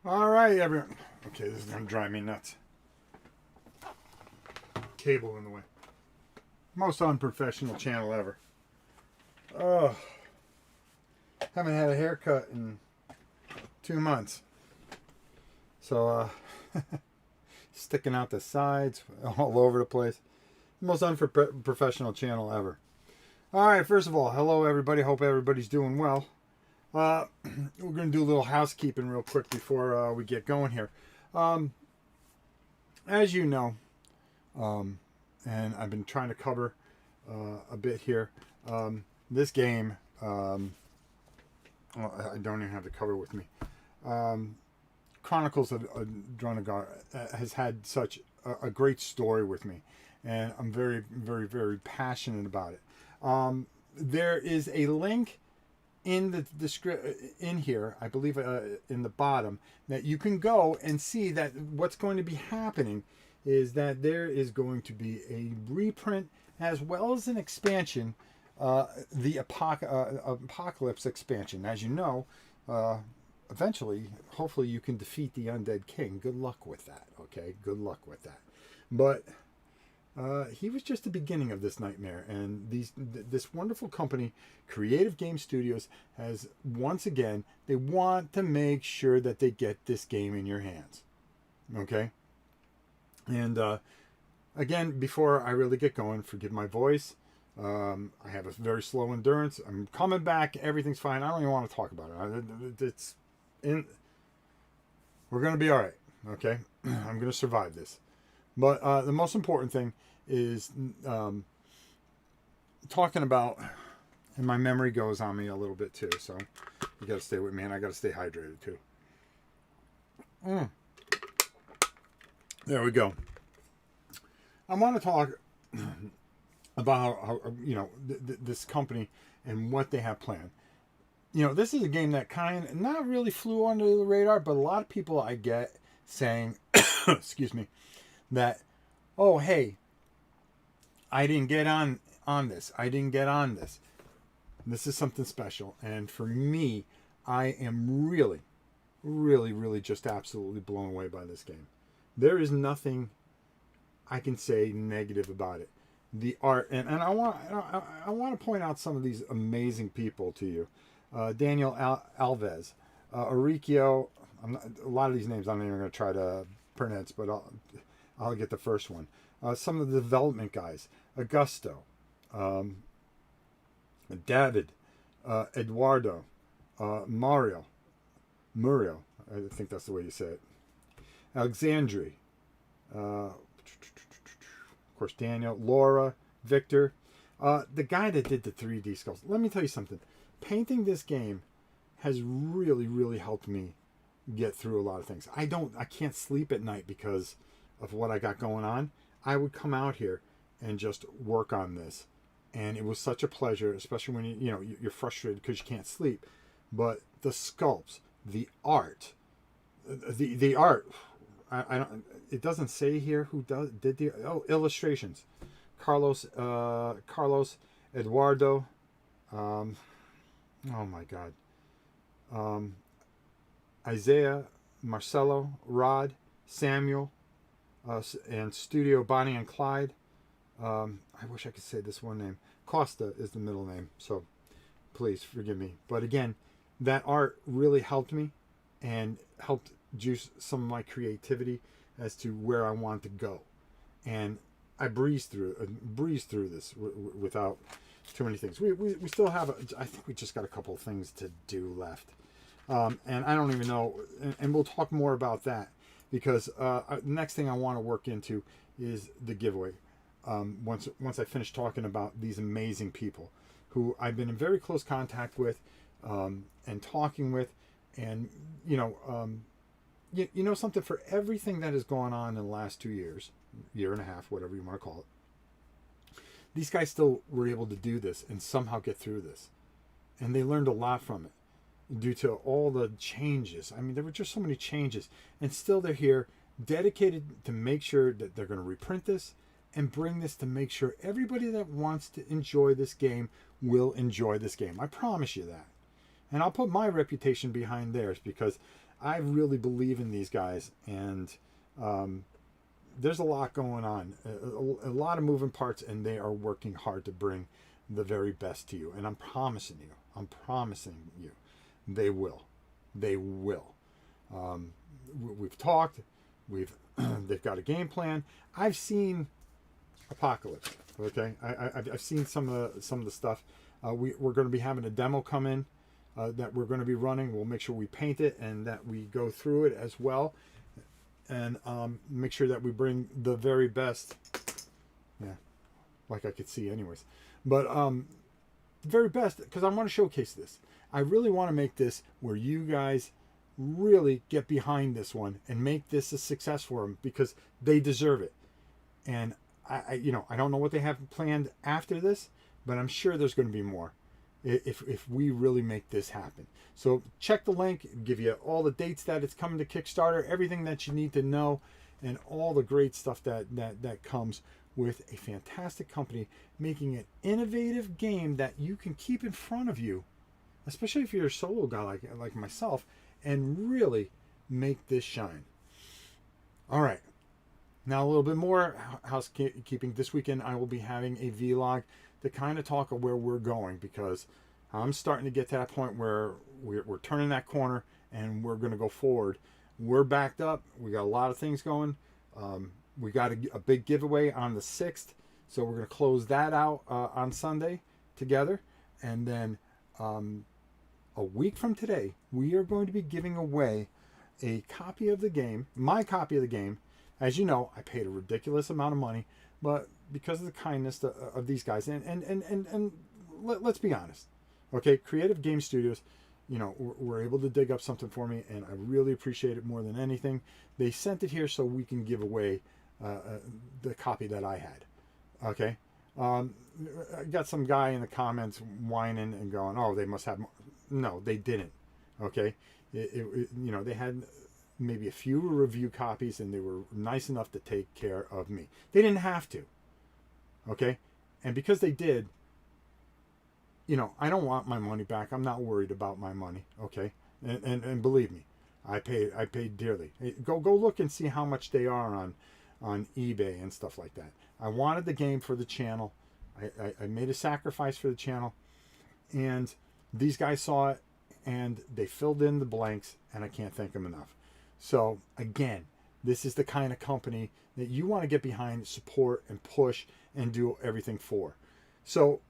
All right, everyone. Okay, this is going to drive me nuts. Cable in the way. Most unprofessional channel ever. Oh, haven't had a haircut in 2 months. So, sticking out the sides all over the place. Most unprofessional channel ever. All right, first of all, hello everybody. Hope everybody's doing well. We're going to do a little housekeeping real quick before we get going here. As you know, and I've been trying to cover a bit here, this game, well, I don't even have the cover with me. Chronicles of Drunagor has had such a great story with me, and I'm very, very, very passionate about it. There is a link in the in here, I believe, in the bottom, that you can go and see that what's going to be happening is that there is going to be a reprint as well as an expansion, the Apocalypse expansion. As you know, eventually, hopefully, you can defeat the Undead King. Good luck with that. Okay, good luck with that. But he was just the beginning of this nightmare, and this wonderful company, Creative Game Studios, has once again, they want to make sure that they get this game in your hands. Okay? And again, before I really get going, forgive my voice. I have a very slow endurance. I'm coming back. Everything's fine. I don't even want to talk about it. We're going to be all right. Okay? I'm going to survive this. But the most important thing is talking about, and my memory goes on me a little bit too, so you got to stay with me, and I got to stay hydrated too. There we go. I want to talk about how this company and what they have planned. You know, this is a game that kind of not really flew under the radar, but a lot of people I get saying, excuse me, that, oh, hey, I didn't get on this. I didn't get on this. This is something special. And for me, I am really, really, really just absolutely blown away by this game. There is nothing I can say negative about it. The art, and I want to point out some of these amazing people to you. Daniel Alves, Aurikio, a lot of these names I'm not even going to try to pronounce, but I'll get the first one. Some of the development guys, Augusto, David, Eduardo, Muriel, I think that's the way you say it. Alexandri, of course, Daniel, Laura, Victor, the guy that did the 3D skulls. Let me tell you something. Painting this game has really, really helped me get through a lot of things. I can't sleep at night because of what I got going on. I would come out here and just work on this, and it was such a pleasure, especially when you're frustrated because you can't sleep. But the sculpts, the art, the art. I don't. It doesn't say here who did the illustrations. Carlos, Eduardo. Oh my God. Isaiah, Marcelo, Rod, Samuel, and Studio Bonnie and Clyde. I wish I could say this one name. Costa is the middle name, so please forgive me. But again, that art really helped me and helped juice some of my creativity as to where I want to go. And I breezed through this without too many things. We still have, I think we just got a couple of things to do left. And I don't even know, and we'll talk more about that, because the next thing I want to work into is the giveaway. Once I finish talking about these amazing people who I've been in very close contact with, and talking with, and you know something, for everything that has gone on in the last 2 years, year and a half, whatever you want to call it, these guys still were able to do this and somehow get through this, and they learned a lot from it due to all the changes. I mean, there were just so many changes, and still they're here, dedicated to make sure that they're going to reprint this and bring this to make sure everybody that wants to enjoy this game will enjoy this game. I promise you that. And I'll put my reputation behind theirs, because I really believe in these guys, and there's a lot going on, a lot of moving parts, and they are working hard to bring the very best to you. And I'm promising you, they will. They will. We've talked. They've got a game plan. I've seen Apocalypse. Okay, I've seen some of the stuff. We're going to be having a demo come in that we're going to be running. We'll make sure we paint it and that we go through it as well, and make sure that we bring the very best. Yeah, like I could see, anyways. But the very best, because I want to showcase this. I really want to make this where you guys really get behind this one and make this a success for them, because they deserve it. And I don't know what they have planned after this, but I'm sure there's going to be more if we really make this happen. So check the link, give you all the dates that it's coming to Kickstarter, everything that you need to know, and all the great stuff that comes with a fantastic company making an innovative game that you can keep in front of you, especially if you're a solo guy like myself, and really make this shine. All right. Now a little bit more housekeeping. This weekend I will be having a vlog to kind of talk of where we're going, because I'm starting to get to that point where we're turning that corner and we're going to go forward. We're backed up. We got a lot of things going. We got a big giveaway on the 6th, so we're going to close that out on Sunday together. And then a week from today, we are going to be giving away a copy of the game, my copy of the game. As you know, I paid a ridiculous amount of money, but because of the kindness of these guys, and let's be honest, okay, Creative Game Studios, were able to dig up something for me, and I really appreciate it more than anything. They sent it here so we can give away the copy that I had. Okay, I got some guy in the comments whining and going, "Oh, they must have more." No, they didn't. Okay, they had maybe a few review copies, and they were nice enough to take care of me. They didn't have to. Okay, and because they did, I don't want my money back. I'm not worried about my money. Okay, and believe me, I paid dearly. Go look and see how much they are on eBay and stuff like that. I wanted the game for the channel. I made a sacrifice for the channel, and these guys saw it and they filled in the blanks, and I can't thank them enough. So again, this is the kind of company that you want to get behind, support, and push, and do everything for. So,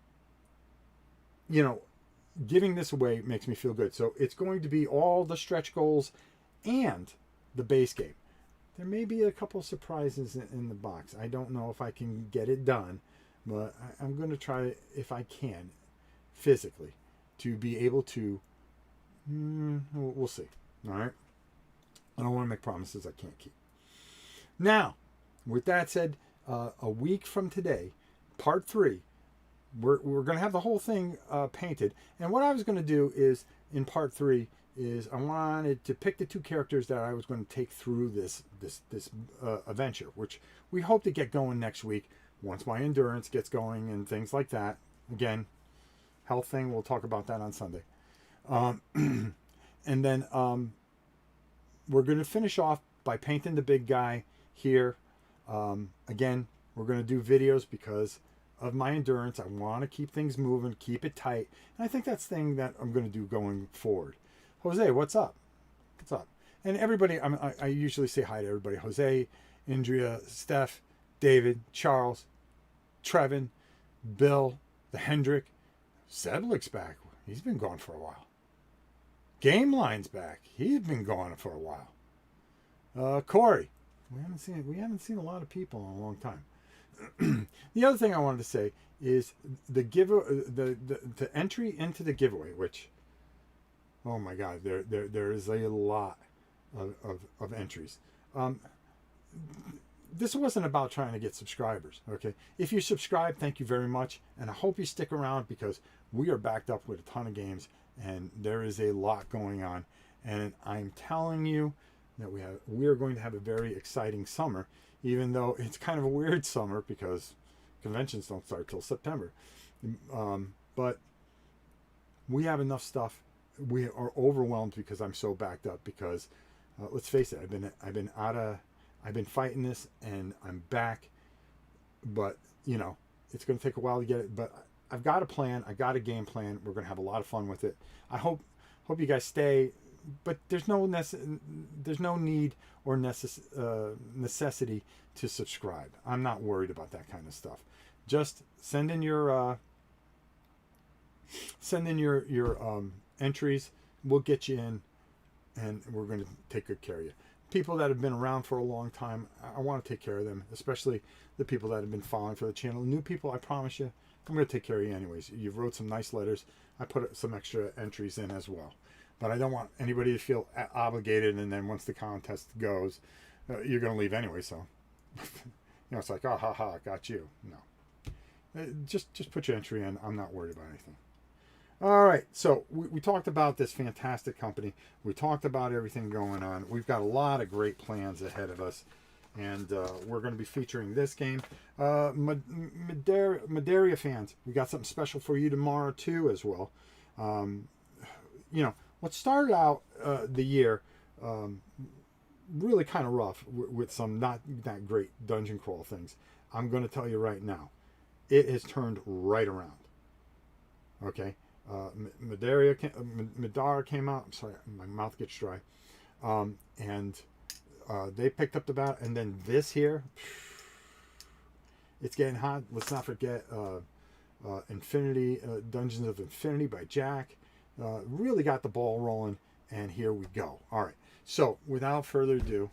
giving this away makes me feel good. So it's going to be all the stretch goals and the base game. There may be a couple surprises in the box. I don't know if I can get it done, but I'm going to try, if I can, physically, to be able to. We'll see. All right. I don't want to make promises I can't keep. Now, with that said, a week from today, part 3, we're going to have the whole thing painted. And what I was going to do is, in part 3, is I wanted to pick the 2 characters that I was going to take through this adventure, which we hope to get going next week once my endurance gets going and things like that. Again, health thing, we'll talk about that on Sunday. And then we're going to finish off by painting the big guy here. Again, we're going to do videos because of my endurance. I want to keep things moving, keep it tight. And I think that's the thing that I'm going to do going forward. Jose, what's up? What's up? And everybody, I usually say hi to everybody. Jose, Andrea, Steph, David, Charles, Trevin, Bill, the Hendrick, Sedlick's back. He's been gone for a while. Game Line's back. He's been gone for a while. Corey, we haven't seen a lot of people in a long time. The other thing I wanted to say is the entry into the giveaway, which, oh my God, there is a lot of entries. This wasn't about trying to get subscribers. Okay, if you subscribe, thank you very much, and I hope you stick around, because we are backed up with a ton of games, and there is a lot going on. And I'm telling you that we are going to have a very exciting summer, even though it's kind of a weird summer because conventions don't start till September. But we have enough stuff. We are overwhelmed because I'm so backed up, because let's face it, I've been fighting this, and I'm back, but it's going to take a while to get it. But I've got a plan. I got a game plan. We're going to have a lot of fun with it. I hope you guys stay, but there's no need or necessity to subscribe. I'm not worried about that kind of stuff. Just send in your entries. We'll get you in, and we're going to take good care of you. People that have been around for a long time, I want to take care of them, especially the people that have been following for the channel. New people, I promise you, I'm going to take care of you anyways. You've wrote some nice letters. I put some extra entries in as well. But I don't want anybody to feel obligated, and then once the contest goes, you're going to leave anyway. So, it's like, oh, ha, ha, got you. No. Just put your entry in. I'm not worried about anything. All right, so we talked about this fantastic company. We talked about everything going on. We've got a lot of great plans ahead of us, and we're going to be featuring this game. Madeira fans, we got something special for you tomorrow too as well. What started out the year really kind of rough with some not that great dungeon crawl things. I'm going to tell you right now, it has turned right around. Okay. Madeira came out. I'm sorry, my mouth gets dry. And they picked up the bat, and then this here, it's getting hot. Let's not forget Infinity Dungeons of Infinity by Jack. Really got the ball rolling, and here we go. All right. So without further ado,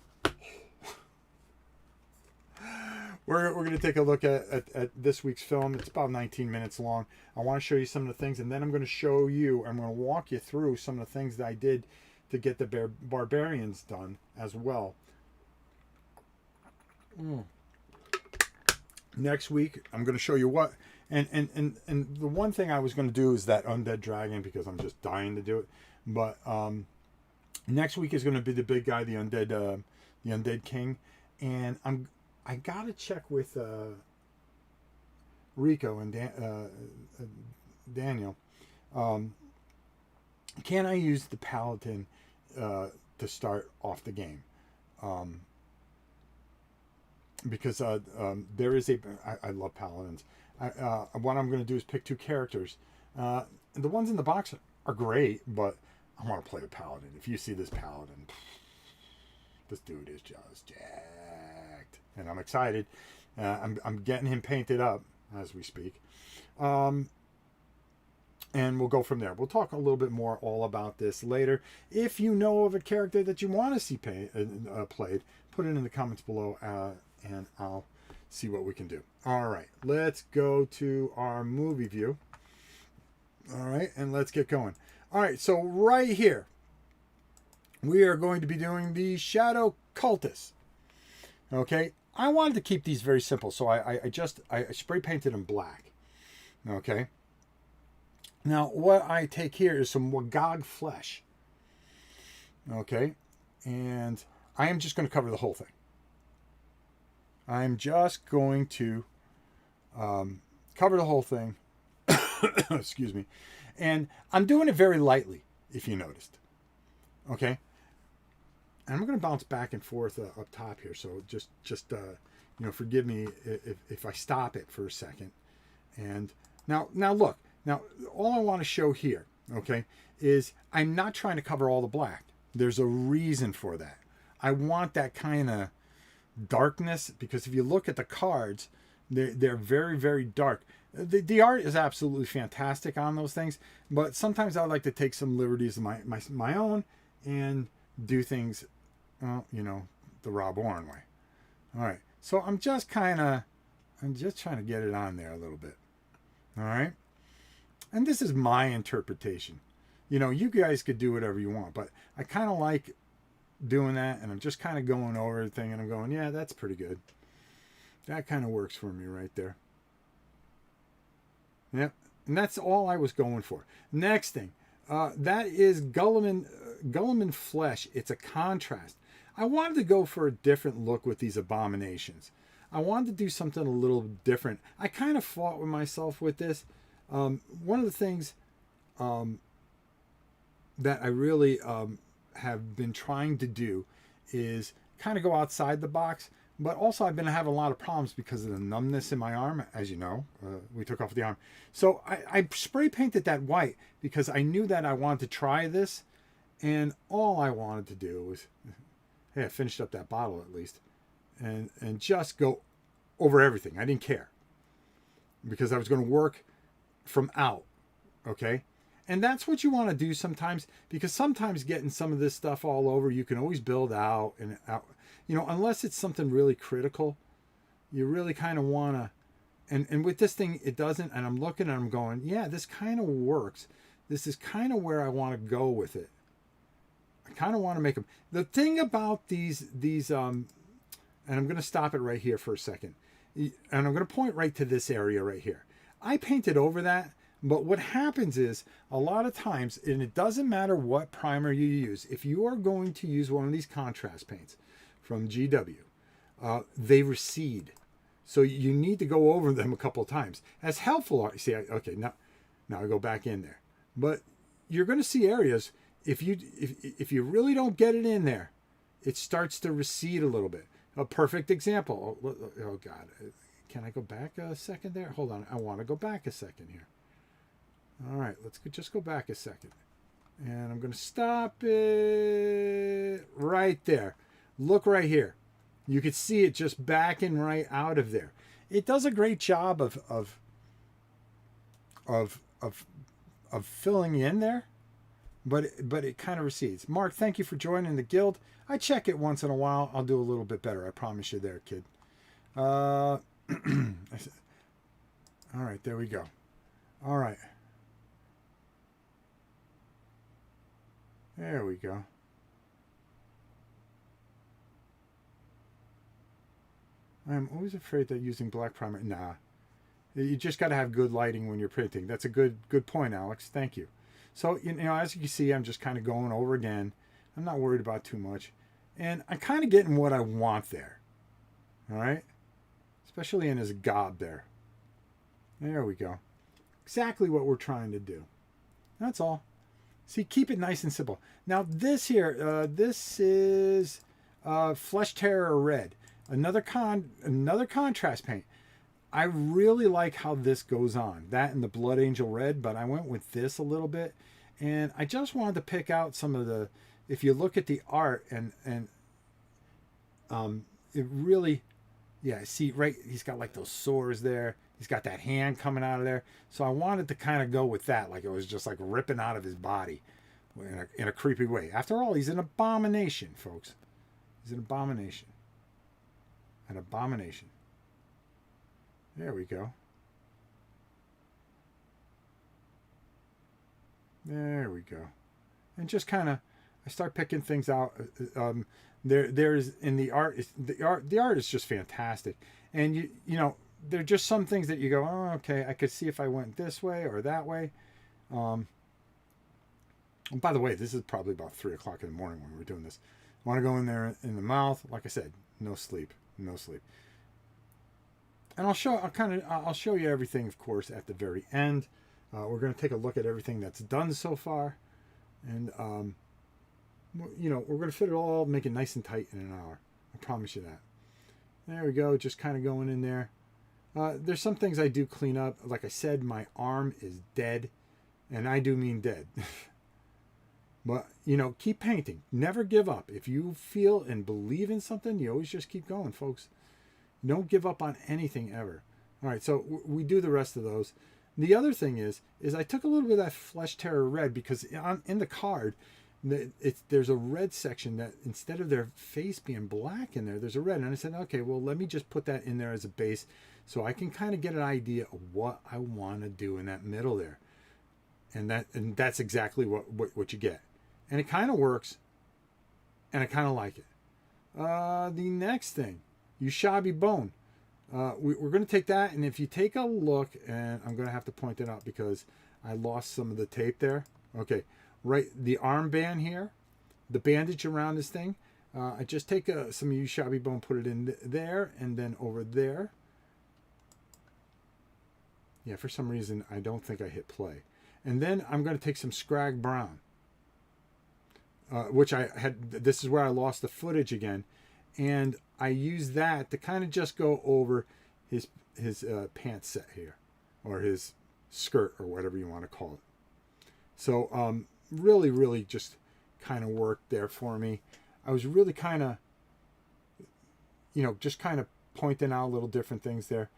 we're going to take a look at this week's film. It's about 19 minutes long. I want to show you some of the things, and then I'm going to show you, I'm going to walk you through some of the things that I did to get the barbarians done as well. Next week, I'm going to show you what, and the one thing I was going to do is that undead dragon, because I'm just dying to do it. But next week is going to be the big guy, the undead king, and I gotta check with Rico and Daniel. Can I use the paladin to start off the game? Because there is I love paladins. What I'm going to do is pick two characters. The ones in the box are great, but I want to play a paladin. If you see this paladin, this dude is just jacked, and I'm excited. I'm getting him painted up as we speak, and we'll go from there. We'll talk a little bit more all about this later. If you know of a character that you want to see played, put it in the comments below, and I'll see what we can do. All right, let's go to our movie view. All right, and let's get going. All right, so right here, we are going to be doing the Shadow Cultists. Okay, I wanted to keep these very simple, so I spray painted them black. Okay. Now, what I take here is some Wagog flesh. Okay, and I am just going to cover the whole thing. I'm just going to cover the whole thing. Excuse me. And I'm doing it very lightly, if you noticed. Okay. And I'm going to bounce back and forth up top here. So just forgive me if I stop it for a second. And now look. Now, all I want to show here, okay, is I'm not trying to cover all the black. There's a reason for that. I want that kind of darkness, because if you look at the cards, they're very, very dark. The art is absolutely fantastic on those things, but sometimes I like to take some liberties of my own and do things, the Rob Warren way. All right, so I'm just trying to get it on there a little bit. All right, and this is my interpretation. You guys could do whatever you want, but I kind of like doing that, and I'm just kind of going over everything, and I'm going, yeah, that's pretty good. That kind of works for me right there. Yep, and that's all I was going for. Next thing, that is Gulliman flesh. It's a contrast. I wanted to go for a different look with these abominations. I wanted to do something a little different. I kind of fought with myself with this. One of the things that I really have been trying to do is kind of go outside the box, but also I've been having a lot of problems because of the numbness in my arm. As you know, we took off the arm. So I spray painted that white because I knew that I wanted to try this, and all I wanted to do was, hey, I finished up that bottle at least, and just go over everything. I didn't care because I was going to work from out, okay? And that's what you want to do sometimes, because sometimes getting some of this stuff all over, you can always build out and out. You know, unless it's something really critical, you really kind of want to, and with this thing, it doesn't, and I'm looking and I'm going, yeah, this kind of works. This is kind of where I want to go with it. I kind of want to make them. The thing about these, and I'm going to stop it right here for a second. And I'm going to point right to this area right here. I painted over that, but what happens is a lot of times, and it doesn't matter what primer you use, if you are going to use one of these contrast paints from GW, they recede. So you need to go over them a couple of times. As helpful, see, okay, now I go back in there. But you're going to see areas, if you really don't get it in there, it starts to recede a little bit. A perfect example. Oh God, can I go back a second there? Hold on, I want to go back a second here. All right, let's just go back a second. And I'm going to stop it right there. Look right here. You can see it just backing right out of there. It does a great job of filling in there, but it kind of recedes. Mark, thank you for joining the guild. I check it once in a while. I'll do a little bit better. I promise you there, kid. All right, there we go. All right. There we go. I'm always afraid that using black primer. Nah. You just got to have good lighting when you're printing. That's a good point, Alex. Thank you. So, you know, as you can see, I'm just kind of going over again. I'm not worried about too much. And I'm kind of getting what I want there. All right? Especially in his gob there. There we go. Exactly what we're trying to do. That's all. See, keep it nice and simple. Now, this here, this is Flesh Terror Red. Another contrast paint. I really like how this goes on. That and the Blood Angel Red, but I went with this a little bit. And I just wanted to pick out some of the, if you look at the art and it really, yeah, see, right, he's got like those sores there. He's got that hand coming out of there. So I wanted to kind of go with that, like it was just like ripping out of his body in a creepy way. After all, he's an abomination, folks. He's an abomination. An abomination. There we go. There we go. And just kind of, I start picking things out. There's in the art. The art is just fantastic. And you know, there are just some things that you go, oh, okay, I could see if I went this way or that way. And by the way, this is probably about 3 o'clock in the morning when we're doing this. I want to go in there in the mouth. Like I said, no sleep, no sleep. And I'll show you everything, of course, at the very end. We're going to take a look at everything that's done so far. And, you know, we're going to fit it all, make it nice and tight in an hour. I promise you that. There we go. Just kind of going in there. There's some things I do clean up. Like I said, my arm is dead. And I do mean dead. But, you know, keep painting. Never give up. If you feel and believe in something, you always just keep going, folks. Don't give up on anything ever. All right, so we do the rest of those. The other thing is I took a little bit of that Flesh Terror Red because in the card, there's a red section that instead of their face being black in there, there's a red. And I said, okay, well, let me just put that in there as a base so I can kind of get an idea of what I want to do in that middle there. And that's exactly what you get. And it kind of works, and I kind of like it. The next thing, Ushabi Bone. We're going to take that, and if you take a look, and I'm going to have to point it out because I lost some of the tape there. Okay, right, the armband here, the bandage around this thing. I just take some Ushabi Bone, put it in there, and then over there. Yeah, for some reason, I don't think I hit play. And then I'm going to take some Scrag Brown. which I had. This is where I lost the footage again, and I used that to kind of just go over his pants set here, or his skirt, or whatever you want to call it. So really, really just kind of worked there for me. I was really kind of, just kind of pointing out little different things there.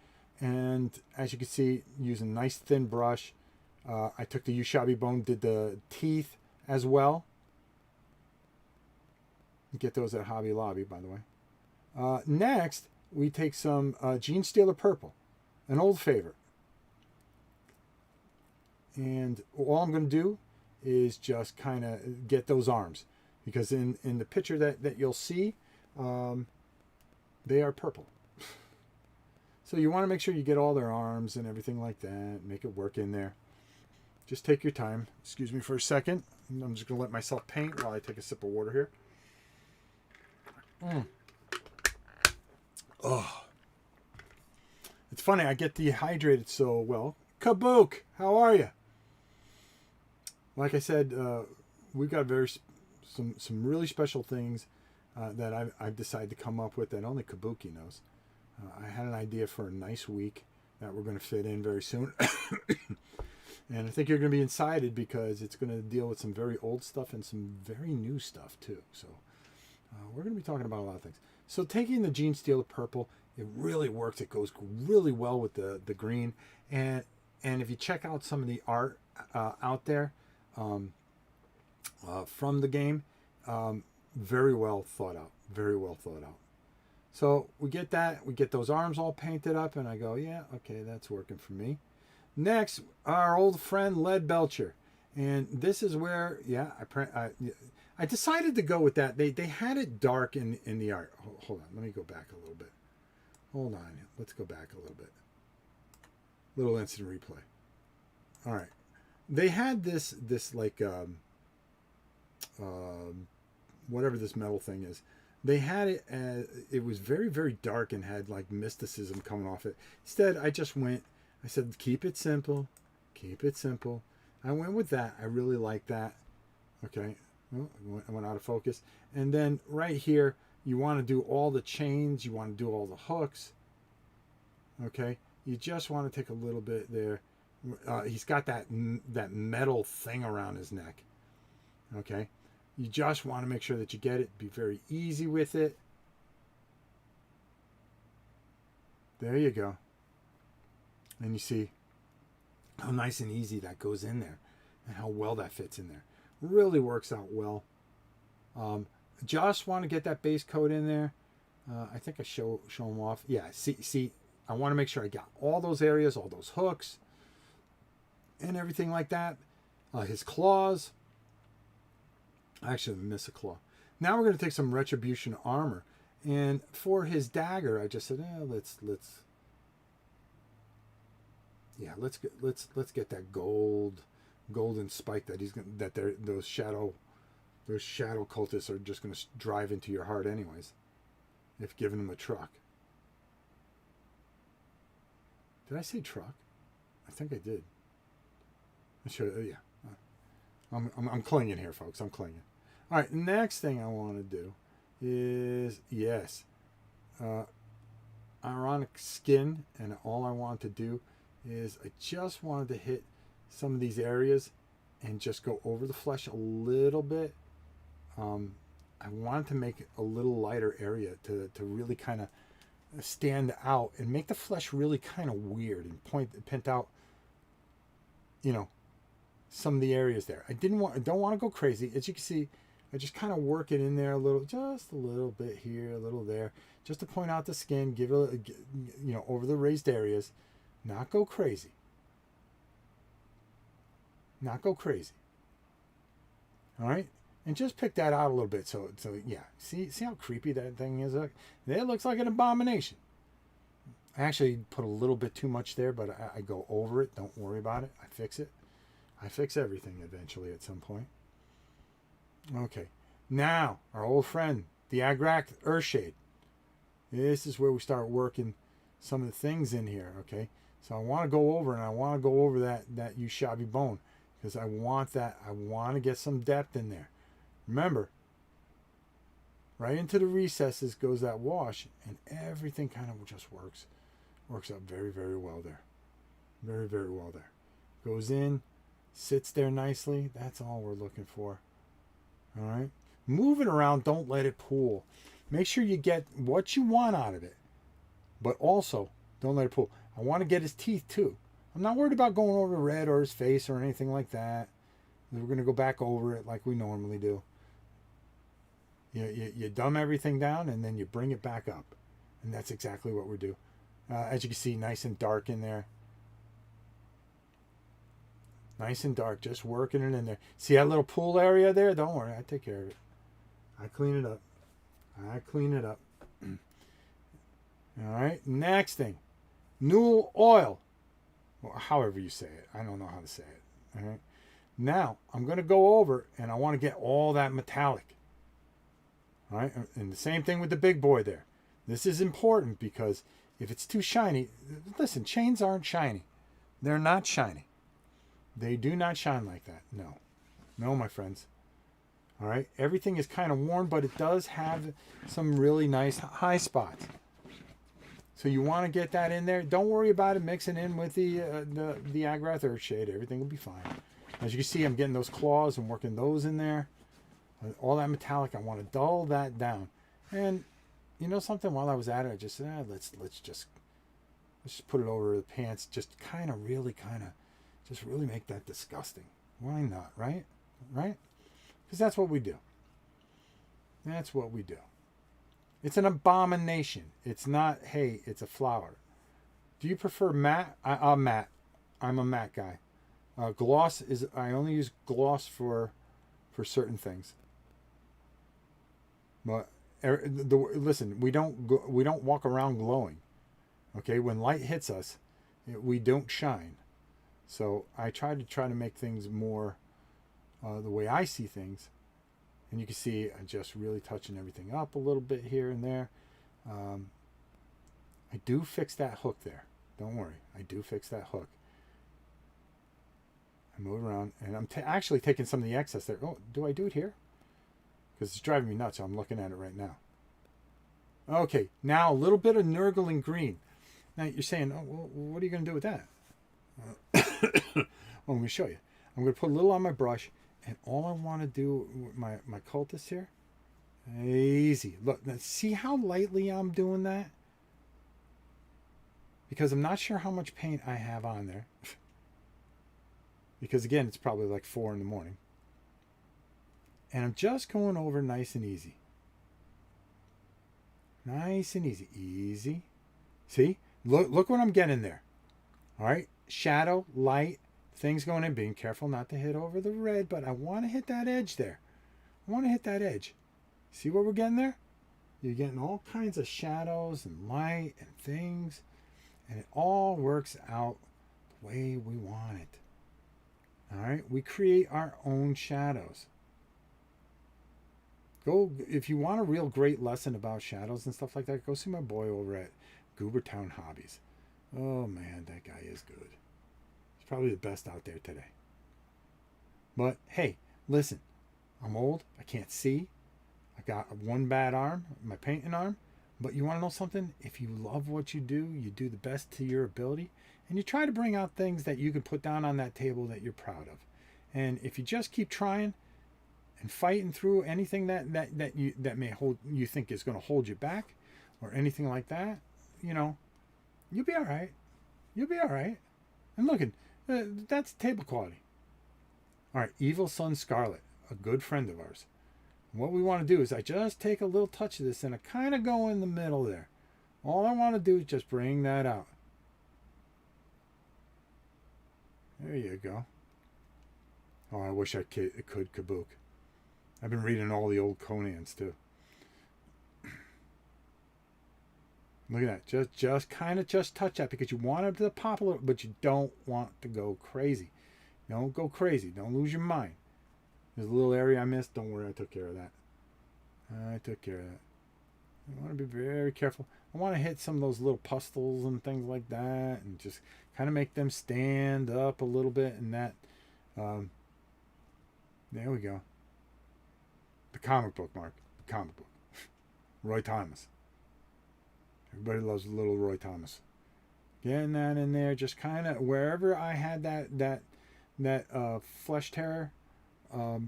And as you can see, using a nice thin brush, I took the Ushabi bone, did the teeth as well. You get those at Hobby Lobby, by the way. Next, we take some Gene Stealer Purple, an old favorite. And all I'm going to do is just kind of get those arms. Because in the picture that you'll see, they are purple. So you want to make sure you get all their arms and everything like that. Make it work in there. Just take your time. Excuse me for a second. I'm just going to let myself paint while I take a sip of water here. Oh. It's funny, I get dehydrated so well. Kabook, how are you? Like I said, we've got some really special things that I've decided to come up with that only Kabuki knows. I had an idea for a nice week that we're going to fit in very soon. And I think you're going to be excited because it's going to deal with some very old stuff and some very new stuff too. So we're going to be talking about a lot of things. So taking the Gene Stealer Purple, it really works. It goes really well with the green. And if you check out some of the art out there from the game, very well thought out. Very well thought out. So we get that. We get those arms all painted up. And I go, yeah, okay, that's working for me. Next, our old friend Lead Belcher. And this is where, yeah, I decided to go with that. They had it dark in the art. Hold on. Let me go back a little bit. Hold on. Let's go back a little bit. Little instant replay. All right. They had this like, whatever this metal thing is. They had it as, it was very, very dark and had like mysticism coming off it. Instead, I said, keep it simple. Keep it simple. I went with that. I really like that. Okay. Oh, I went out of focus. And then right here, you want to do all the chains. You want to do all the hooks. Okay. You just want to take a little bit there. He's got that metal thing around his neck. Okay. You just want to make sure that you get it. Be very easy with it. There you go. And you see how nice and easy that goes in there and how well that fits in there. Really works out well. Just want to get that base coat in there. I think I show them off. Yeah, see, I want to make sure I got all those areas, all those hooks and everything like that. His claws. I actually miss a claw. Now we're going to take some Retribution armor. And for his dagger, I just said, let's get that golden spike that those shadow cultists are just going to drive into your heart anyways, if giving them a truck. Did I say truck? I think I did. I should. Yeah. I'm clinging here, folks. I'm clinging. All right. Next thing I want to do is ironic skin, and all I want to do is I just wanted to hit some of these areas and just go over the flesh a little bit. I wanted to make a little lighter area to really kind of stand out and make the flesh really kind of weird and pint out, some of the areas there. I don't want to go crazy. As you can see, I just kind of work it in there just a little bit here, a little there, just to point out the skin, give it, over the raised areas. Not go crazy. Not go crazy. All right? And just pick that out a little bit. So yeah. See how creepy that thing is? It looks like an abomination. I actually put a little bit too much there, but I go over it. Don't worry about it. I fix it. I fix everything eventually at some point. Okay. Now, our old friend, the Agrak Earthshade. This is where we start working some of the things in here, okay? So I want to go over, that Ushabi bone, because I want to get some depth in there. Remember, right into the recesses goes that wash, and everything kind of just works out very, very well there. Very, very well there. Goes in, sits there nicely. That's all we're looking for. All right. Move it around. Don't let it pool. Make sure you get what you want out of it. But also, don't let it pool. I want to get his teeth too. I'm not worried about going over the red or his face or anything like that. We're going to go back over it like we normally do. You dumb everything down and then you bring it back up. And that's exactly what we do. As you can see, nice and dark in there. Nice and dark, just working it in there. See that little pool area there? Don't worry, I take care of it. I clean it up. I clean it up. All right, next thing. Newell oil. Well, however you say it. I don't know how to say it. All right. Now, I'm going to go over and I want to get all that metallic. All right, and the same thing with the big boy there. This is important because if it's too shiny, listen, chains aren't shiny. They're not shiny. They do not shine like that. No. No, my friends. All right. Everything is kind of worn, but it does have some really nice high spots. So you want to get that in there. Don't worry about it mixing in with the Agrath Earthshade. Everything will be fine. As you can see, I'm getting those claws and working those in there. All that metallic, I want to dull that down. And you know something? While I was at it, I just said, let's just put it over the pants. Just really make that disgusting. Why not, right? Right? Because that's what we do. That's what we do. It's an abomination. It's not, hey, it's a flower. Do you prefer matte? I'm matte. I'm a matte guy. Gloss is, I only use gloss for certain things. But listen, we don't walk around glowing. Okay, when light hits us, we don't shine. So I try to make things more the way I see things. And you can see I'm just really touching everything up a little bit here and there. I do fix that hook there. Don't worry. I do fix that hook. I move around and I'm actually taking some of the excess there. Oh, do I do it here? Because it's driving me nuts. So I'm looking at it right now. Okay, now a little bit of Nurgling green. Now you're saying, oh, well, what are you going to do with that? Well, I'm going to show you. I'm going to put a little on my brush, and all I want to do with my cultist here, easy. Look, now see how lightly I'm doing that? Because I'm not sure how much paint I have on there. Because again, it's probably like 4 in the morning. And I'm just going over nice and easy. Nice and easy. Easy. See? Look what I'm getting there. All right? Shadow, light, things going in. Being careful not to hit over the red, but I want to hit that edge there. I want to hit that edge. See what we're getting there? You're getting all kinds of shadows and light and things. And it all works out the way we want it. All right? We create our own shadows. Go, if you want a real great lesson about shadows and stuff like that, go see my boy over at Goobertown Hobbies. Oh man, that guy is good. He's probably the best out there today. But hey, listen, I'm old. I can't see. I got one bad arm, my painting arm. But you want to know something? If you love what you do the best to your ability, and you try to bring out things that you can put down on that table that you're proud of. And if you just keep trying and fighting through anything that may hold you think is going to hold you back or anything like that, you know, you'll be all right. You'll be all right. And look, that's table quality. All right, Evil Sun Scarlet, a good friend of ours. And what we want to do is I just take a little touch of this and I kind of go in the middle there. All I want to do is just bring that out. There you go. Oh, I wish I could Kabook. I've been reading all the old Conans too. Look at that. Just kind of touch that because you want it to pop a little, but you don't want to go crazy. Don't go crazy. Don't lose your mind. There's a little area I missed. Don't worry, I took care of that. I took care of that. You want to be very careful. I want to hit some of those little pustles and things like that and just kind of make them stand up a little bit and that. There we go. Comic book, Mark. Comic book. Roy Thomas. Everybody loves little Roy Thomas. Getting that in there, just kind of wherever I had that flesh terror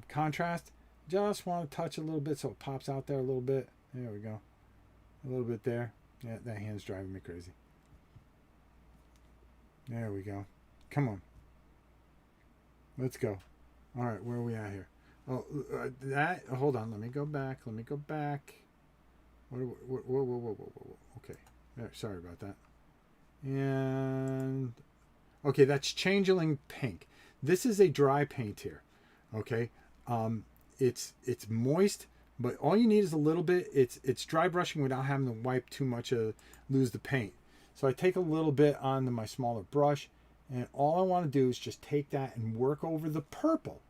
contrast, just want to touch a little bit so it pops out there a little bit. There we go. A little bit there. Yeah, that hand's driving me crazy. There we go. Come on. Let's go. All right, where are we at here? Oh, hold on. Let me go back. Whoa. Okay. There, sorry about that. And okay, that's Changeling Pink. This is a dry paint here. Okay. It's moist, but all you need is a little bit. It's dry brushing without having to wipe too much lose the paint. So I take a little bit onto my smaller brush, and all I want to do is just take that and work over the purple.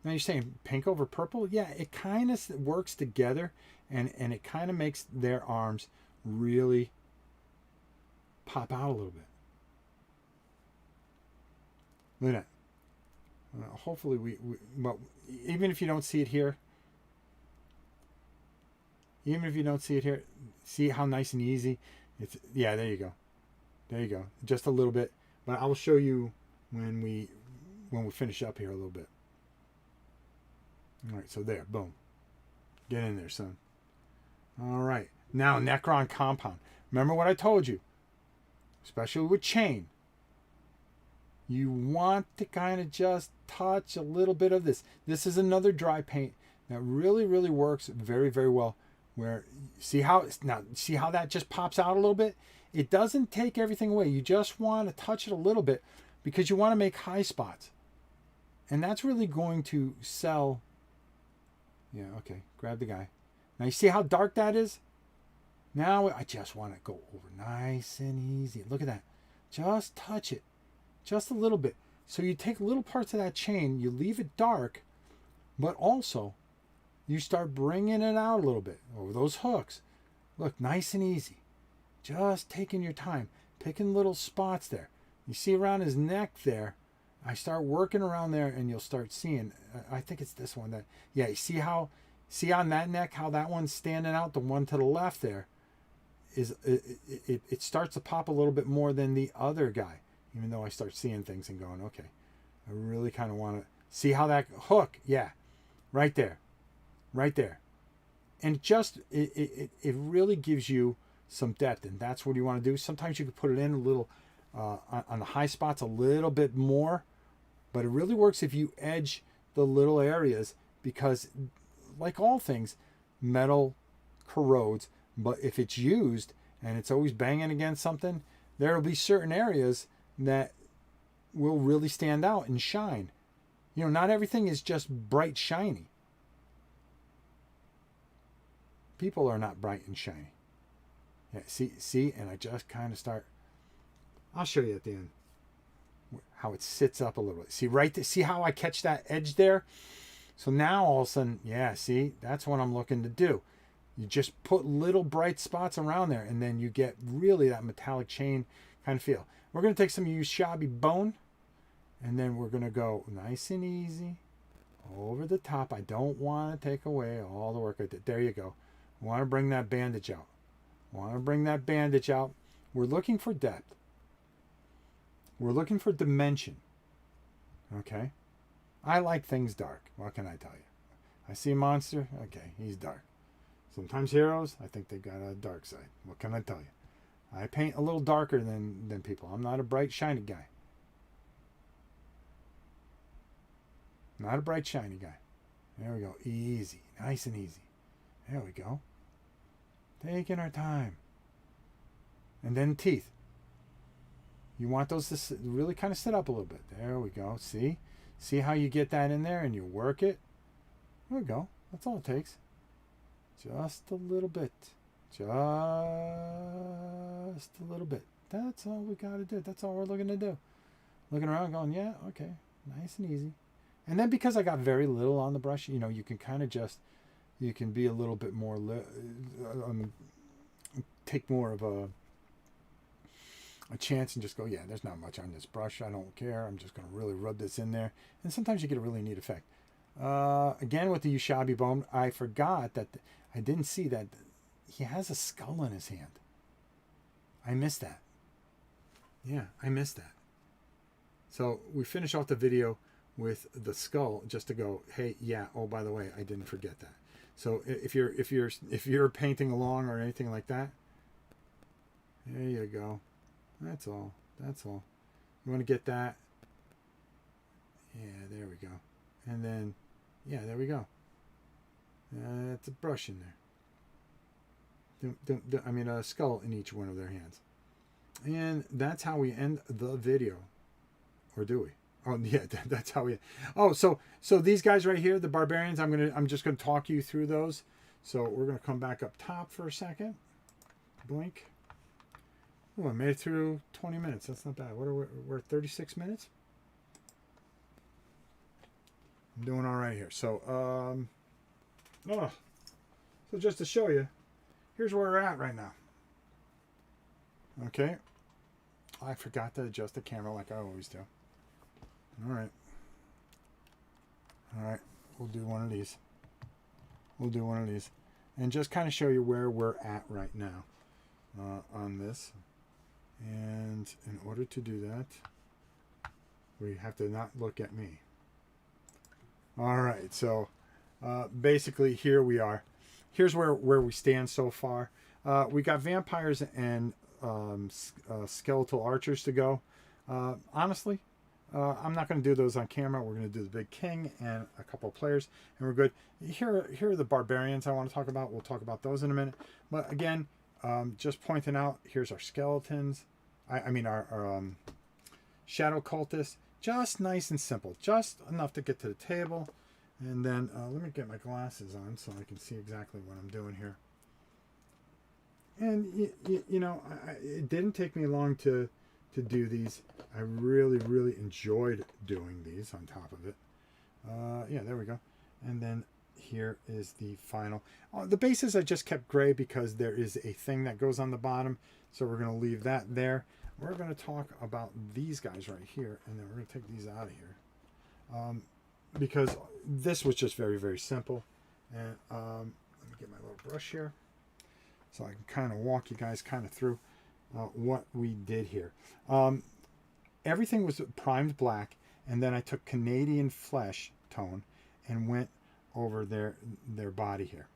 Now you're saying pink over purple? Yeah, it kind of works together, and it kind of makes their arms really pop out a little bit. Look at that. Hopefully well, even if you don't see it here, see how nice and easy it's. Yeah, there you go. Just a little bit, but I will show you when we finish up here a little bit. All right, so there, boom. Get in there, son. All right, now Necron compound. Remember what I told you, especially with chain. You want to kind of just touch a little bit of this. This is another dry paint that really, really works very, very well. Where see how that just pops out a little bit? It doesn't take everything away. You just want to touch it a little bit because you want to make high spots. And that's really going to sell. Yeah, okay. Grab the guy. Now you see how dark that is? Now I just want to go over nice and easy. Look at that. Just touch it. Just a little bit. So you take little parts of that chain, you leave it dark, but also you start bringing it out a little bit over those hooks. Look, nice and easy. Just taking your time, picking little spots there. You see around his neck there, I start working around there and you'll start seeing, I think it's this one that, yeah, you see on that neck, how that one's standing out, the one to the left there, is it starts to pop a little bit more than the other guy, even though I start seeing things and going, okay, I really kind of want to see how that hook, yeah, right there. And it really gives you some depth, and that's what you want to do. Sometimes you can put it in a little on the high spots a little bit more, but it really works if you edge the little areas, because like all things, metal corrodes, but if it's used and it's always banging against something, there will be certain areas that will really stand out and shine. You know, not everything is just bright shiny. People are not bright and shiny. Yeah, see, and I just kind of start. I'll show you at the end how it sits up a little bit. See right there, see how I catch that edge there? So now all of a sudden, yeah, see, that's what I'm looking to do. You just put little bright spots around there, and then you get really that metallic chain kind of feel. We're going to take some Ushabti bone, and then we're going to go nice and easy over the top. I don't want to take away all the work I did. There you go. I want to bring that bandage out. We're looking for depth. We're looking for dimension. Okay? I like things dark. What can I tell you? I see a monster. Okay, he's dark. Sometimes heroes, I think they've got a dark side. What can I tell you? I paint a little darker than people. I'm not a bright, shiny guy. Not a bright, shiny guy. There we go. Easy. Nice and easy. There we go. Taking our time. And then teeth. You want those to really kind of sit up a little bit. There we go. See? See how you get that in there and you work it? There we go. That's all it takes. Just a little bit. Just a little bit. That's all we got to do. That's all we're looking to do. Looking around going, yeah, okay. Nice and easy. And then because I got very little on the brush, you know, you can kind of just, you can be a little bit more, take more of a chance and just go, yeah, there's not much on this brush. I don't care. I'm just going to really rub this in there. And sometimes you get a really neat effect. Again with the Ushabi bone, I forgot that I didn't see that he has a skull in his hand. I missed that. Yeah, I missed that. So we finish off the video with the skull just to go, hey, yeah, oh, by the way, I didn't forget that. So if you're painting along or anything like that, there you go. That's all. That's all. You want to get that? Yeah, there we go. And then, yeah, there we go. It's a brush in there. I mean, a skull in each one of their hands. And that's how we end the video. Or do we? Oh, yeah, that's how we... Oh, so these guys right here, the barbarians, I'm just going to talk you through those. So we're going to come back up top for a second. Blink. Oh, I made it through 20 minutes. That's not bad. What are we're at 36 minutes? I'm doing all right here. So, so just to show you, here's where we're at right now. Okay. I forgot to adjust the camera like I always do. All right. All right. We'll do one of these. We'll do one of these. And just kind of show you where we're at right now on this. And in order to do that, we have to not look at me. All right. So basically here we are. Here's where we stand so far. We got vampires and skeletal archers to go. Honestly, I'm not going to do those on camera. We're going to do the big king and a couple of players, and we're good. Here are the barbarians I want to talk about. We'll talk about those in a minute. But again, just pointing out, here's our skeletons. I mean our shadow cultists. Just nice and simple. Just enough to get to the table. And then let me get my glasses on so I can see exactly what I'm doing here. And you know, it didn't take me long to do these. I really enjoyed doing these on top of it. Yeah, there we go. And then here is the final. The bases I just kept gray because there is a thing that goes on the bottom. So we're going to leave that there. We're going to talk about these guys right here. And then we're going to take these out of here. Because this was just very simple. And let me get my little brush here. So I can kind of walk you guys kind of through what we did here. Everything was primed black, and then I took Canadian flesh tone and went over their body here.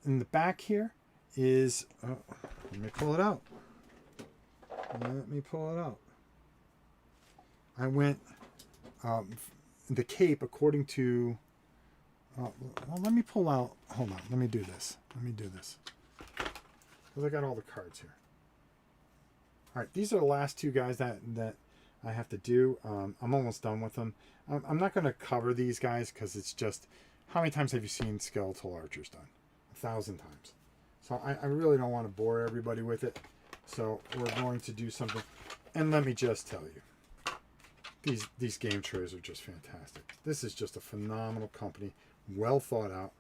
In the back here is, let me pull it out. Let me pull it out. I went the cape according to, well, let me pull out, hold on, let me do this. Let me do this. Because I got all the cards here. All right, these are the last two guys that I have to do. I'm almost done with them. I'm not going to cover these guys because it's just, how many times have you seen skeletal archers done? 1,000 times. So I really don't want to bore everybody with it. So we're going to do something. And let me just tell you, these game trays are just fantastic. This is just a phenomenal company, well thought out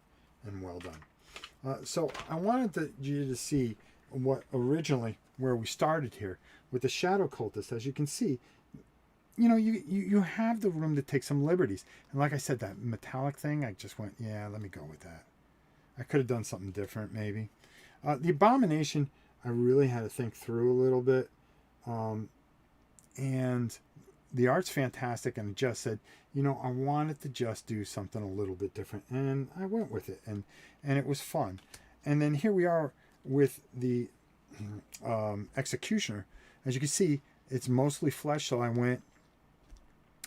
and well done. So I wanted you to see what originally, where we started here with the shadow cultist. As you can see, you know, you have the room to take some liberties. And like I said, that metallic thing, I just went, yeah, let me go with that. I could have done something different maybe. The abomination, I really had to think through a little bit. And the art's fantastic, and just said, you know, I wanted to just do something a little bit different, and I went with it, and it was fun. And then here we are with the executioner. As you can see, it's mostly flesh, so I went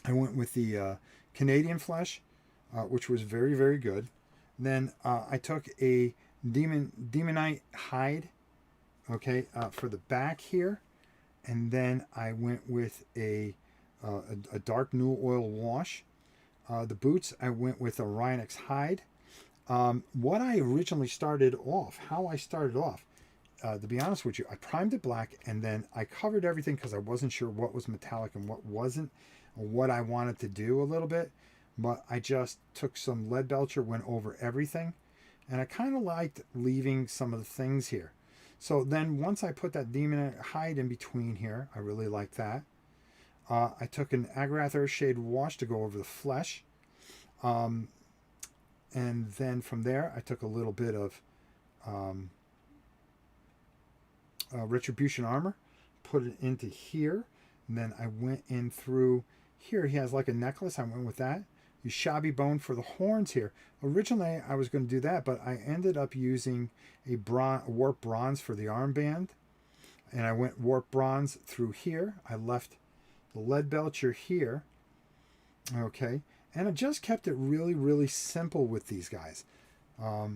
with the Canadian flesh, which was very good. Then I took a demonite hide, okay, for the back here, and then I went with a dark new oil wash. The boots, I went with a Rhinox hide. What I originally started off, how I started off, to be honest with you, I primed it black, and then I covered everything because I wasn't sure what was metallic and what wasn't, or what I wanted to do a little bit. But I just took some lead belcher, went over everything, and I kind of liked leaving some of the things here. So then once I put that demon hide in between here, I really liked that. I took an Agrath Earthshade wash to go over the flesh. And then from there, I took a little bit of Retribution armor, put it into here, and then I went in through here. He has like a necklace. I went with that. You shabby bone for the horns here. Originally, I was going to do that, but I ended up using a warp bronze for the armband, and I went warp bronze through here. I left the lead belcher here, okay, and I just kept it really, really simple with these guys. I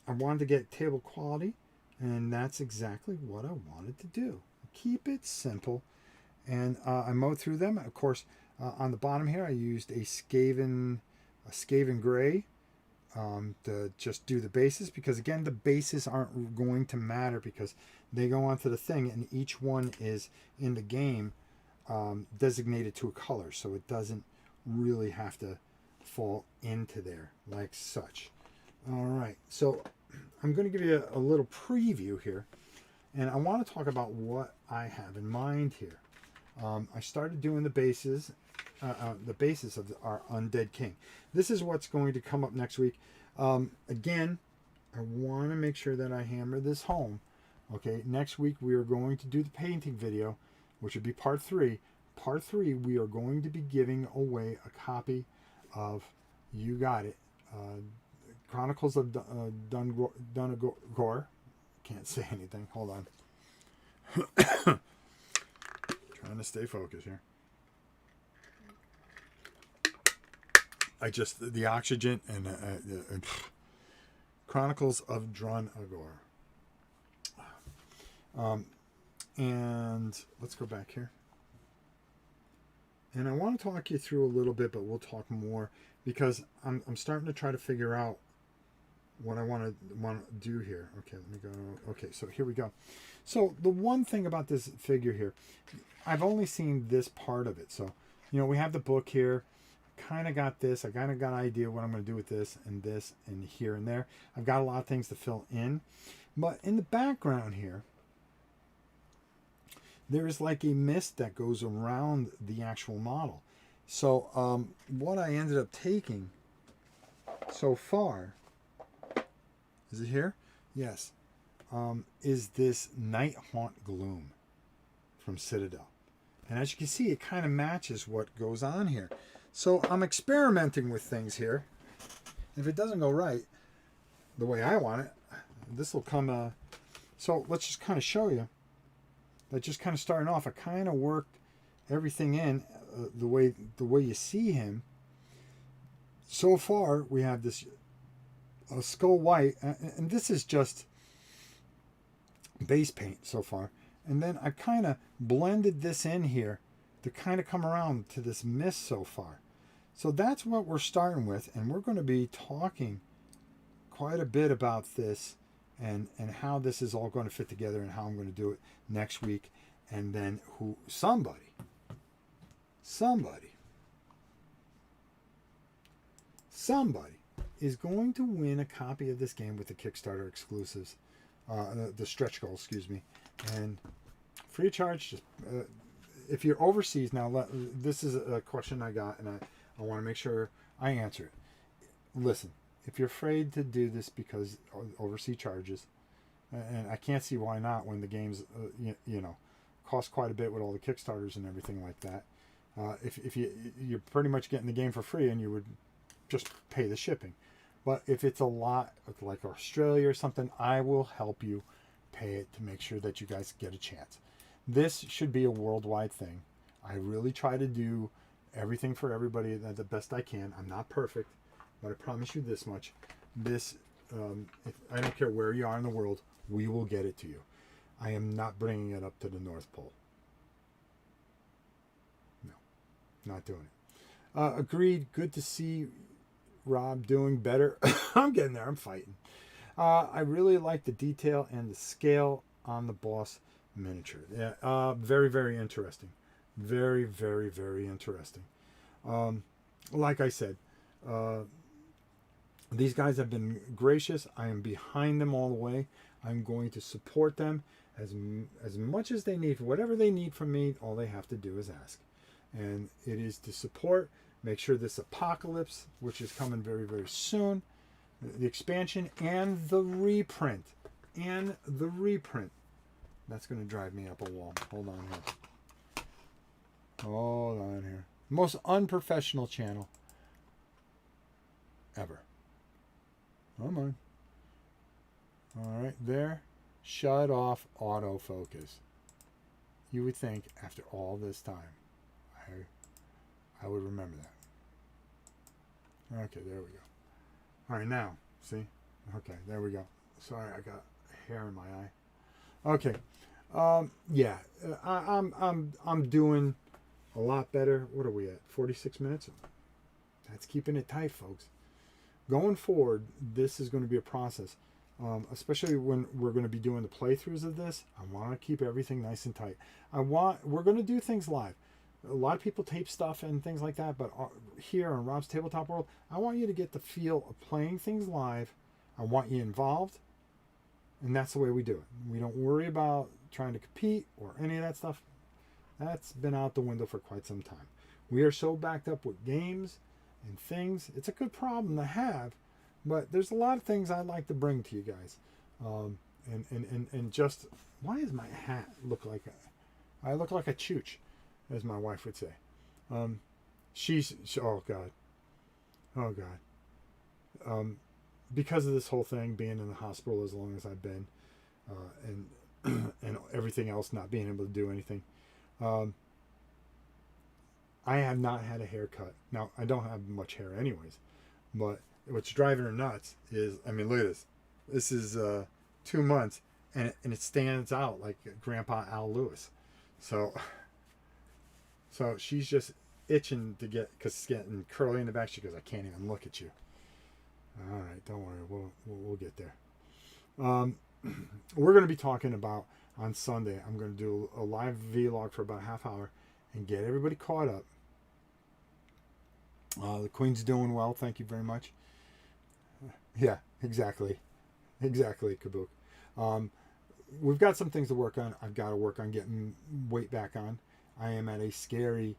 wanted to get table quality, and that's exactly what I wanted to do. Keep it simple, and I mowed through them. Of course, on the bottom here, I used a Skaven gray to just do the bases, because again, the bases aren't going to matter because they go onto the thing, and each one is in the game designated to a color, so it doesn't really have to fall into there like such. All right, so I'm going to give you a little preview here, and I want to talk about what I have in mind here. I started doing the bases of our Undead King. This is what's going to come up next week. Again, I want to make sure that I hammer this home. Okay, next week we are going to do the painting video, which would be part 3. Part 3, we are going to be giving away a copy of, you got it, Chronicles of Drunagor. Can't say anything. Hold on. Trying to stay focused here. The oxygen and Chronicles of Drunagor. And let's go back here. And I want to talk you through a little bit, but we'll talk more because I'm starting to try to figure out what I want to do here. Okay, let me go. Okay, so here we go. So the one thing about this figure here, I've only seen this part of it. So, we have the book here. Kind of got this. I kind of got an idea what I'm going to do with this and here and there. I've got a lot of things to fill in. But in the background here, there's like a mist that goes around the actual model. So what I ended up taking so far, is it here? Yes. Is this Night Haunt Gloom from Citadel. And as you can see, it kind of matches what goes on here. So I'm experimenting with things here. If it doesn't go right the way I want it, this will come. So let's just kind of show you. That just kind of starting off, I kind of worked everything in the way you see him. So far, we have this skull white, and this is just base paint so far. And then I kind of blended this in here to kind of come around to this mist so far. So that's what we're starting with, and we're going to be talking quite a bit about this and how this is all going to fit together and how I'm going to do it next week. And then somebody is going to win a copy of this game with the Kickstarter exclusives, the stretch goal, excuse me, and free of charge. Just if you're overseas now, this is a question I got, and I want to make sure I answer it. Listen, if you're afraid to do this because overseas charges, and I can't see why not when the games, cost quite a bit with all the Kickstarters and everything like that. If you're pretty much getting the game for free, and you would just pay the shipping. But if it's a lot like Australia or something, I will help you pay it to make sure that you guys get a chance. This should be a worldwide thing. I really try to do everything for everybody the best I can. I'm not perfect, but I promise you this much. This, I don't care where you are in the world, we will get it to you. I am not bringing it up to the North Pole. No, not doing it. Agreed. Good to see Rob doing better. I'm getting there. I'm fighting. I really like the detail and the scale on the boss miniature. Yeah, very, very interesting. Very, very, very interesting. Like I said, these guys have been gracious. I am behind them all the way. I'm going to support them as much as they need. Whatever they need from me, all they have to do is ask. And it is to support Make sure this Apocalypse, which is coming very, very soon, the expansion and the reprint. That's going to drive me up a wall. Hold on here. Hold on here. Most unprofessional channel ever. Come on. All right, there. Shut off autofocus. You would think after all this time, I would remember that. Okay, there we go. All right, now, see? Okay, there we go. Sorry, I got hair in my eye. Okay, yeah, I'm doing a lot better. What are we at? 46 minutes. That's keeping it tight, folks. Going forward, this is going to be a process, especially when we're going to be doing the playthroughs of this. I want to keep everything nice and tight. We're going to do things live. A lot of people tape stuff and things like that, but here on Rob's Tabletop World, I want you to get the feel of playing things live. I want you involved, and that's the way we do it. We don't worry about trying to compete or any of that stuff. That's been out the window for quite some time. We are so backed up with games and things. It's a good problem to have, but there's a lot of things I'd like to bring to you guys. And just, why does my hat look like I look like a chooch, as my wife would say. Oh God. Because of this whole thing, being in the hospital as long as I've been, and everything else, not being able to do anything, I have not had a haircut. Now, I don't have much hair anyways, but what's driving her nuts is, I mean, look at this. This is 2 months, and it stands out like Grandpa Al Lewis. So she's just itching to get, because it's getting curly in the back. She goes, I can't even look at you. All right, don't worry. We'll get there. We're going to be talking about, on Sunday, I'm going to do a live vlog for about a half hour and get everybody caught up. The Queen's doing well. Thank you very much. Yeah, exactly, Kabook. We've got some things to work on. I've got to work on getting weight back on. I am at a scary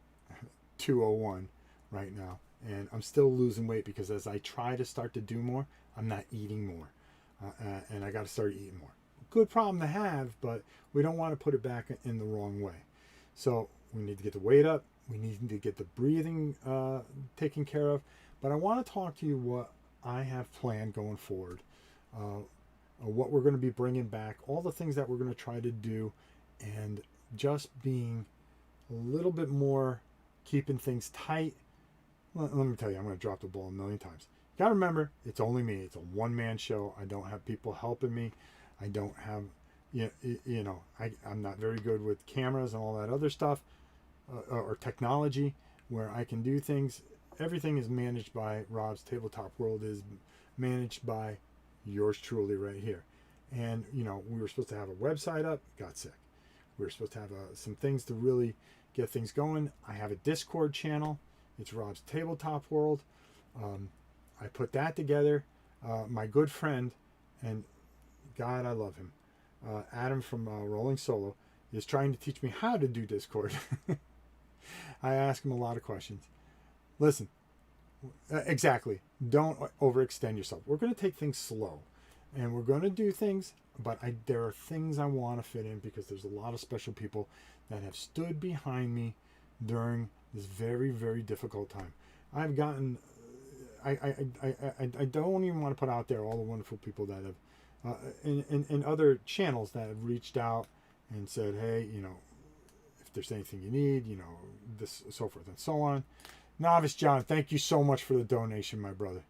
201 right now, and I'm still losing weight because as I try to start to do more, I'm not eating more, and I got to start eating more. Good problem to have, but we don't want to put it back in the wrong way. So we need to get the weight up. We need to get the breathing taken care of. But I want to talk to you what I have planned going forward, what we're going to be bringing back, all the things that we're going to try to do, and just being a little bit more, keeping things tight. Let me tell you, I'm going to drop the ball a million times. You got to remember, it's only me. It's a one-man show. I don't have people helping me. I don't have, I'm not very good with cameras and all that other stuff, or technology where I can do things. Everything is managed by Rob's Tabletop World, is managed by yours truly right here. And, we were supposed to have a website up, got sick. We were supposed to have some things to really get things going. I have a Discord channel. It's Rob's Tabletop World. I put that together. My good friend, and God, I love him, Adam from Rolling Solo, is trying to teach me how to do Discord. I ask him a lot of questions. Listen, exactly. Don't overextend yourself. We're going to take things slow, and we're going to do things, but there are things I want to fit in because there's a lot of special people that have stood behind me during this very, very difficult time. I've gotten, I don't even want to put out there all the wonderful people that have, in other channels that have reached out and said, hey, if there's anything you need, this, so forth and so on. Novice John, thank you so much for the donation, my brother.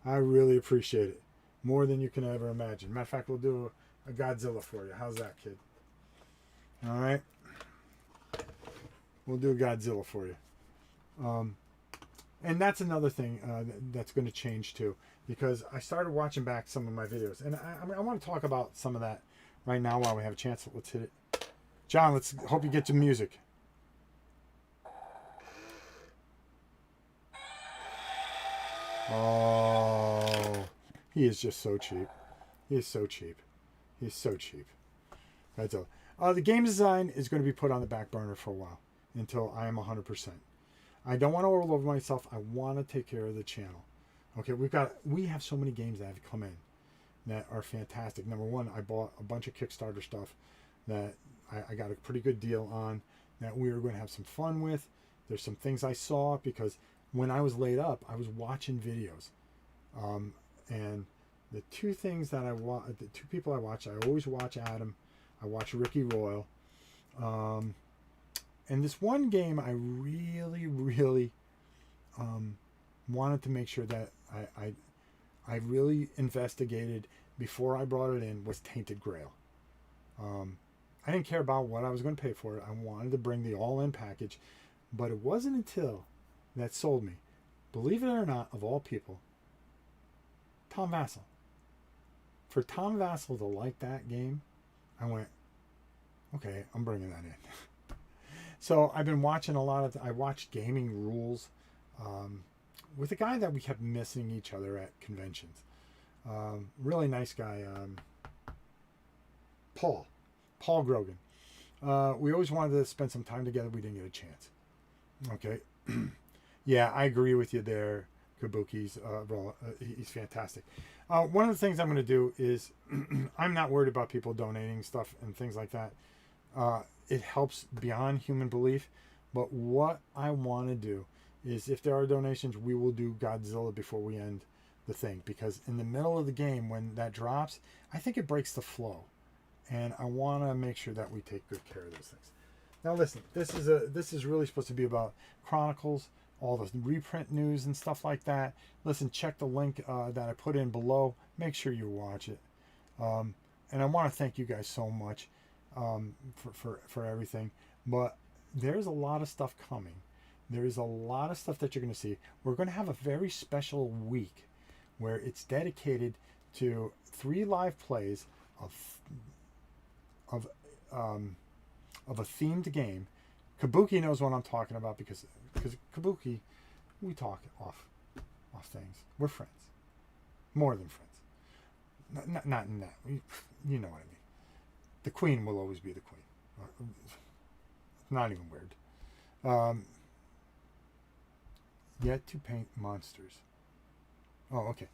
I really appreciate it. More than you can ever imagine. Matter of fact, we'll do a Godzilla for you. How's that, kid? All right. We'll do a Godzilla for you. And that's another thing that's going to change too, because I started watching back some of my videos, and I want to talk about some of that right now while we have a chance. Let's hit it. John, let's hope you get to music. Oh, he is just so cheap. He is so cheap. He is so cheap. That's all. The game design is going to be put on the back burner for a while until I am 100%. I don't want to overload myself. I want to take care of the channel. Okay, we have so many games that have come in that are fantastic. Number one, I bought a bunch of Kickstarter stuff that I got a pretty good deal on that we were going to have some fun with. There's some things I saw because when I was laid up, I was watching videos. And the two things that the two people I watch, I always watch Adam. I watch Ricky Royal. And this one game I really, really wanted to make sure that I really investigated before I brought it in was Tainted Grail. I didn't care about what I was going to pay for it. I wanted to bring the all-in package, but it wasn't until that sold me. Believe it or not, of all people, Tom Vassell. For Tom Vassell to like that game, I went, okay, I'm bringing that in. So I've been watching I watched Gaming Rules with a guy that we kept missing each other at conventions. Really nice guy, Paul Grogan. We always wanted to spend some time together. We didn't get a chance. Okay. Yeah, I agree with you there, Kabuki's. He's fantastic. One of the things I'm going to do is I'm not worried about people donating stuff and things like that. It helps beyond human belief. But what I want to do is if there are donations, we will do Godzilla before we end the thing. Because in the middle of the game, when that drops, I think it breaks the flow. And I want to make sure that we take good care of those things. Now listen, this is really supposed to be about Chronicles, all the reprint news and stuff like that. Listen, check the link that I put in below. Make sure you watch it. And I want to thank you guys so much for everything. But there's a lot of stuff coming. There is a lot of stuff that you're going to see. We're going to have a very special week where it's dedicated to 3 live plays of a themed game. Kabuki knows what I'm talking about because Kabuki, we talk off things. We're friends, more than friends. Not in that. You know what I mean. The queen will always be the queen. Not even weird. Yet to paint monsters. Oh, okay.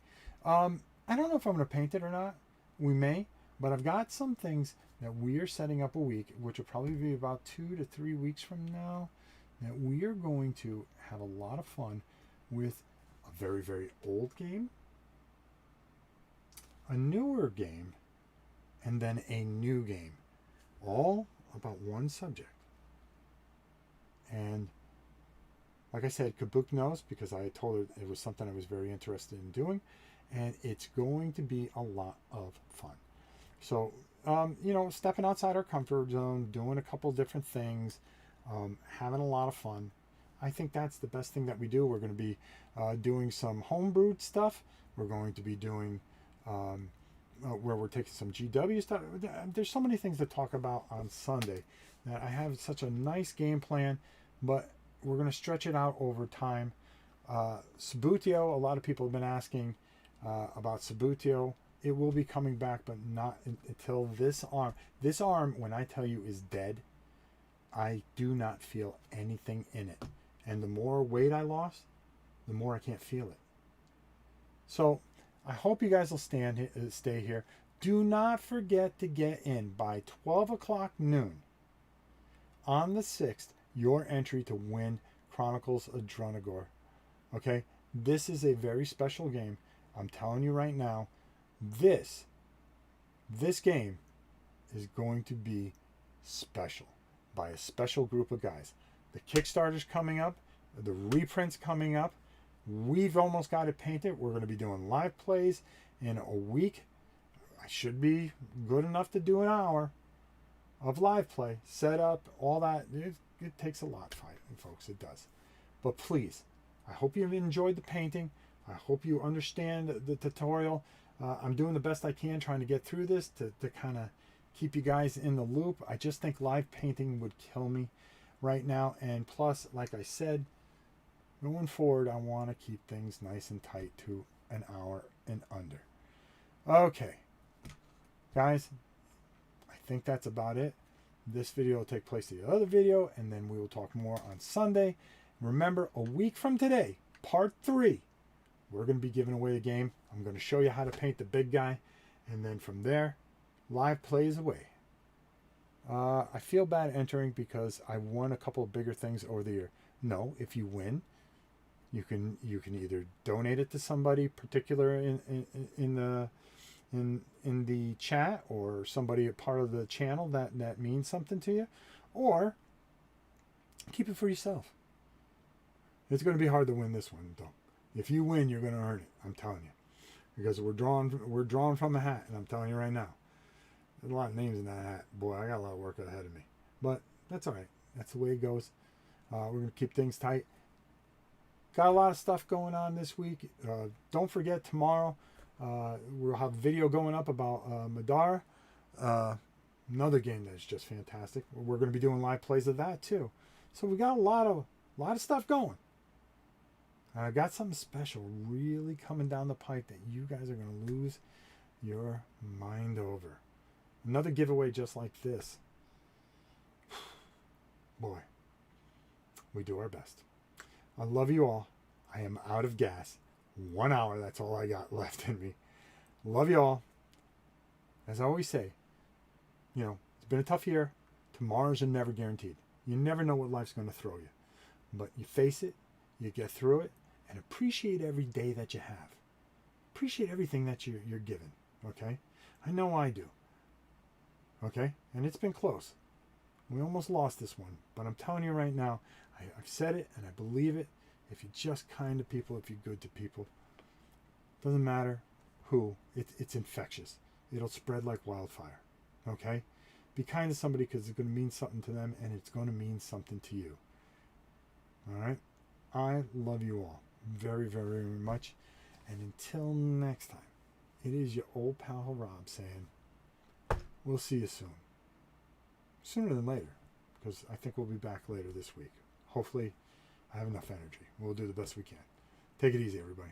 I don't know if I'm going to paint it or not. We may, but I've got some things that we are setting up a week, which will probably be about 2 to 3 weeks from now, that we are going to have a lot of fun with a very, very old game, a newer game, and then a new game, all about one subject. And like I said, Kabuk knows because I told her it was something I was very interested in doing, and it's going to be a lot of fun. So, stepping outside our comfort zone, doing a couple different things, having a lot of fun. I think that's the best thing that we do. We're going to be doing some homebrewed stuff. We're going to be doing where we're taking some GW stuff. There's so many things to talk about on Sunday that I have such a nice game plan, but we're going to stretch it out over time. Sabutio, a lot of people have been asking about Sabutio. It will be coming back, but not until this arm. This arm, when I tell you is dead, I do not feel anything in it. And the more weight I lost, the more I can't feel it. So I hope you guys will stay here. Do not forget to get in by 12 o'clock noon on the 6th, your entry to win Chronicles of Drunagor. Okay? This is a very special game. I'm telling you right now, this game is going to be special by a special group of guys. The Kickstarter's coming up, the reprint's coming up. We've almost got it painted. We're going to be doing live plays in a week. I should be good enough to do an hour of live play, set up, all that. It takes a lot, folks. It does. But please, I hope you've enjoyed the painting. I hope you understand the tutorial. I'm doing the best I can trying to get through this to kind of keep you guys in the loop. I just think live painting would kill me right now. And plus, like I said, going forward, I want to keep things nice and tight to an hour and under. Okay, guys, I think that's about it. This video will take place to the other video, and then we will talk more on Sunday. Remember, a week from today, part 3, we're going to be giving away a game. I'm going to show you how to paint the big guy. And then from there, live plays away. I feel bad entering because I won a couple of bigger things over the year. No, if you win, you can either donate it to somebody particular in the chat, or somebody a part of the channel that means something to you, or keep it for yourself. It's going to be hard to win this one, though. If you win, you're going to earn it. I'm telling you, because we're drawn from a hat, and I'm telling you right now, there's a lot of names in that hat. Boy, I got a lot of work ahead of me, but that's all right. That's the way it goes. We're going to keep things tight. Got a lot of stuff going on this week. Don't forget, tomorrow we'll have a video going up about Madara, another game that's just fantastic. We're going to be doing live plays of that too. So we got a lot of stuff going. And I got something special really coming down the pipe that you guys are going to lose your mind over. Another giveaway just like this. Boy, we do our best. I love you all. I am out of gas. 1 hour, that's all I got left in me. Love you all. As I always say, it's been a tough year. Tomorrows are never guaranteed. You never know what life's going to throw you. But you face it, you get through it, and appreciate every day that you have. Appreciate everything that you're given, okay? I know I do. Okay? And it's been close. We almost lost this one. But I'm telling you right now, I've said it and I believe it. If you're just kind to people, if you're good to people, doesn't matter who, it's infectious. It'll spread like wildfire. Okay? Be kind to somebody, because it's going to mean something to them, and it's going to mean something to you. All right? I love you all very, very, very much. And until next time, it is your old pal Rob saying, we'll see you soon. Sooner than later, because I think we'll be back later this week. Hopefully, I have enough energy. We'll do the best we can. Take it easy, everybody.